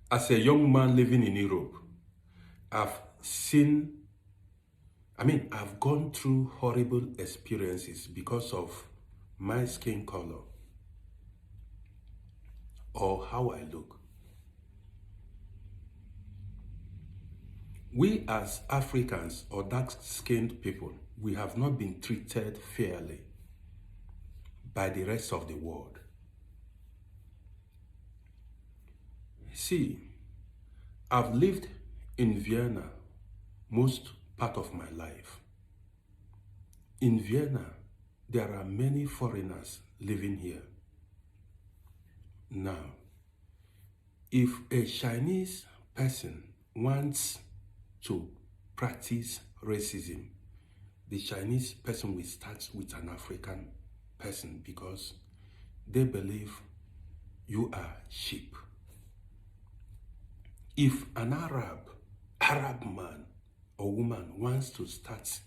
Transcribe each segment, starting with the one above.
As a young man living in Europe, I've seen, I've gone through horrible experiences because of my skin color or how I look. We as Africans or dark-skinned people, we have not been treated fairly by the rest of the world. See, I've lived in Vienna most part of my life. In Vienna, there are many foreigners living here. Now, if a Chinese person wants to practice racism, the Chinese person will start with an African person because they believe you are sheep. If an Arab man or woman wants to start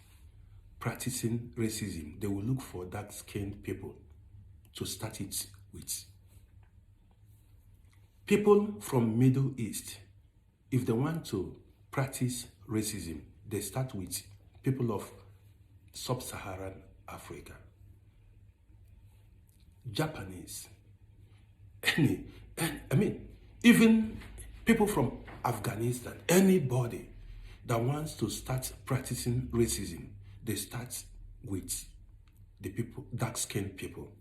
practicing racism, they will look for dark-skinned people to start it with. People from Middle East, if they want to practice racism, they start with people of sub-Saharan Africa. Japanese, even people from Afghanistan, anybody that wants to start practicing racism, they start with the people, dark-skinned people.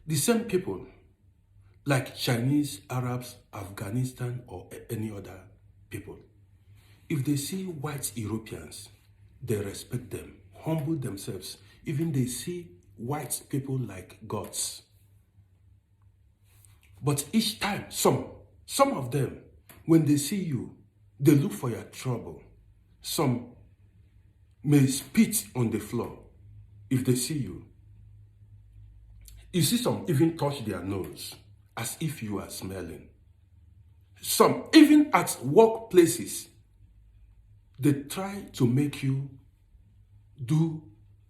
The same people, like Chinese, Arabs, Afghanistan, or any other people, if they see white Europeans, they respect them, humble themselves. Even they see white people like gods. But each time, some of them, when they see you, they look for your trouble. Some may spit on the floor if they see you. You see some even touch their nose as if you are smelling. Some, even at workplaces, they try to make you do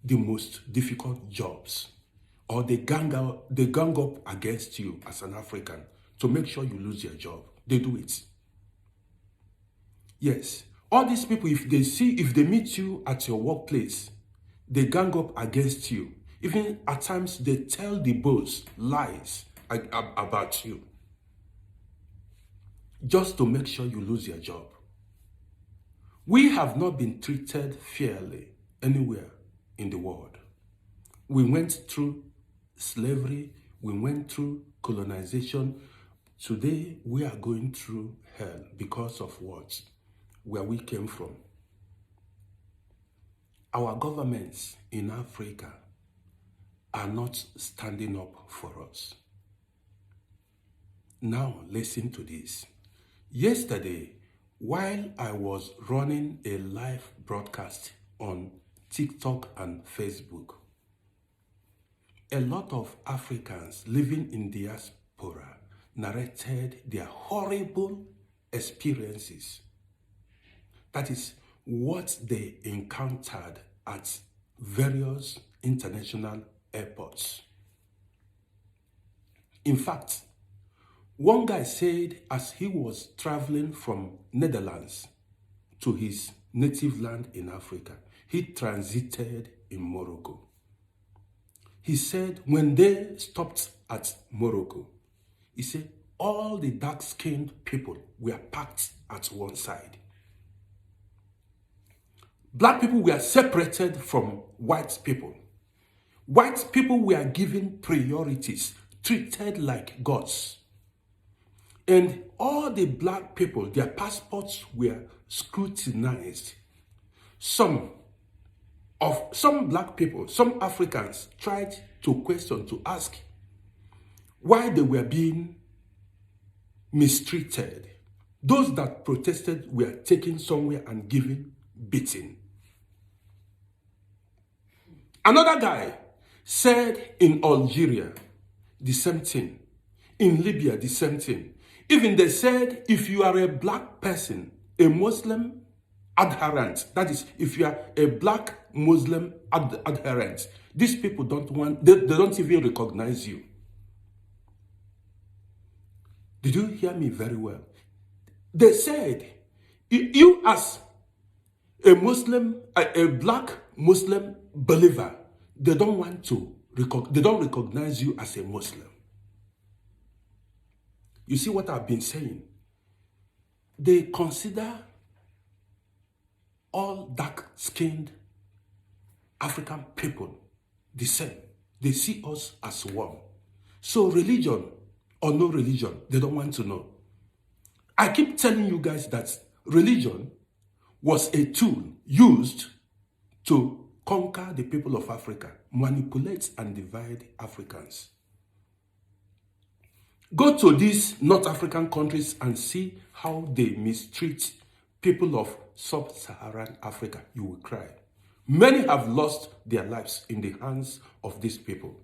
the most difficult jobs, or they gang up against you as an African to make sure you lose your job. They do it. Yes, all these people, if they meet you at your workplace, they gang up against you. Even at times, they tell the boss lies about you, just to make sure you lose your job. We have not been treated fairly anywhere in the world. We went through slavery, we went through colonization. Today, we are going through hell because of what? Where we came from. Our governments in Africa are not standing up for us. Now, listen to this. Yesterday, while I was running a live broadcast on TikTok and Facebook, a lot of Africans living in diaspora narrated their horrible experiences. That is what they encountered at various international airports. In fact, one guy said as he was traveling from Netherlands to his native land in Africa, he transited in Morocco. He said when they stopped at Morocco, he said all the dark-skinned people were packed at one side. Black people were separated from white people. White people were given priorities, treated like gods. And all the black people, their passports were scrutinized. Some black people, some Africans tried to ask why they were being mistreated. Those that protested were taken somewhere and given beating. Another guy said in Algeria, the same thing. In Libya, the same thing. Even they said, if you are a black person, a Muslim adherent, that is, if you are a black Muslim adherent, these people don't even recognize you. Did you hear me very well? They said, you as a Muslim, a black Muslim believer, they don't recognize you as a Muslim. You see what I've been saying? They consider all dark-skinned African people the same. They see us as one. So religion or no religion, they don't want to know. I keep telling you guys that religion was a tool used to conquer the people of Africa, manipulate and divide Africans. Go to these North African countries and see how they mistreat people of sub-Saharan Africa. You will cry. Many have lost their lives in the hands of these people.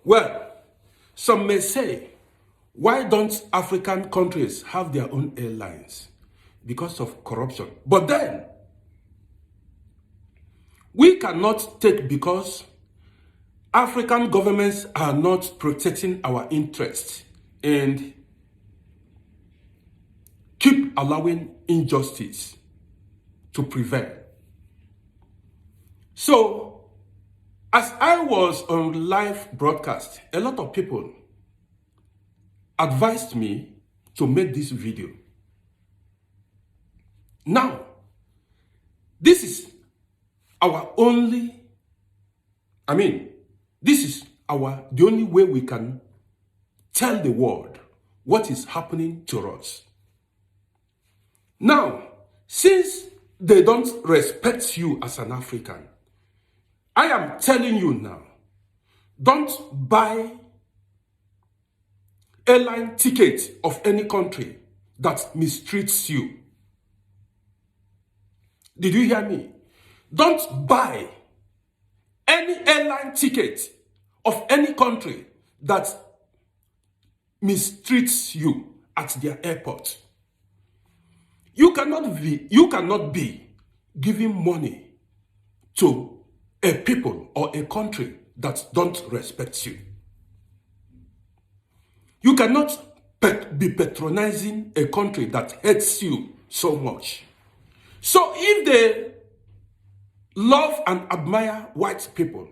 Well, some may say, why don't African countries have their own airlines? Because of corruption. But then, we cannot take because African governments are not protecting our interests and keep allowing injustice to prevail. So, as I was on live broadcast, a lot of people advised me to make this video. Now, this is our only, this is the only way we can tell the world what is happening to us. Now, since they don't respect you as an African, I am telling you now, don't buy airline tickets of any country that mistreats you. Did you hear me? Don't buy any airline ticket of any country that mistreats you at their airport. You cannot be giving money to a people or a country that don't respect you. You cannot be patronizing a country that hates you so much. So if they love and admire white people,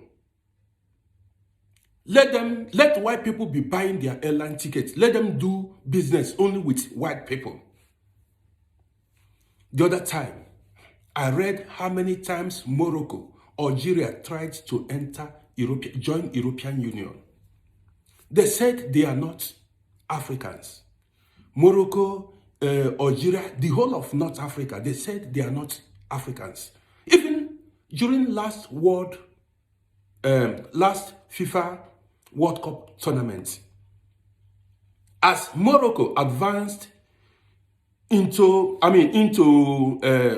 let white people be buying their airline tickets. Let them do business only with white people. The other time, I read how many times Morocco, Algeria tried to join European Union. They said they are not Africans. Morocco, Algeria, the whole of North Africa, they said they are not Africans. Even during last FIFA World Cup tournament, as Morocco advanced into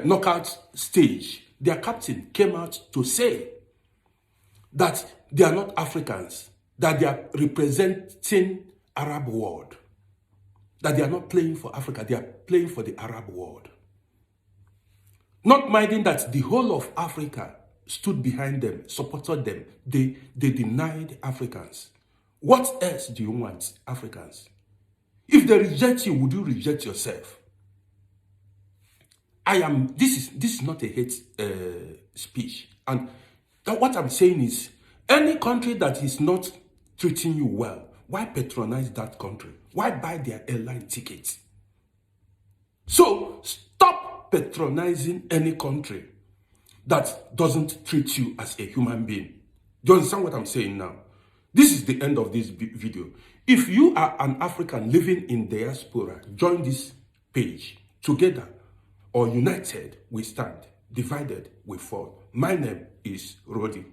knockout stage, their captain came out to say that they are not Africans, that they are representing Arab world, that they are not playing for Africa, they are playing for the Arab world. Not minding that the whole of Africa stood behind them, supported them. They denied Africans. What else do you want, Africans? If they reject you, would you reject yourself? This is not a hate speech. And what I'm saying is, any country that is not treating you well, why patronize that country? Why buy their airline tickets? So stop patronizing any country that doesn't treat you as a human being. Do you understand what I'm saying now? This is the end of this video. If you are an African living in diaspora, join this page. Together or united we stand, divided we fall. My name is Rodi.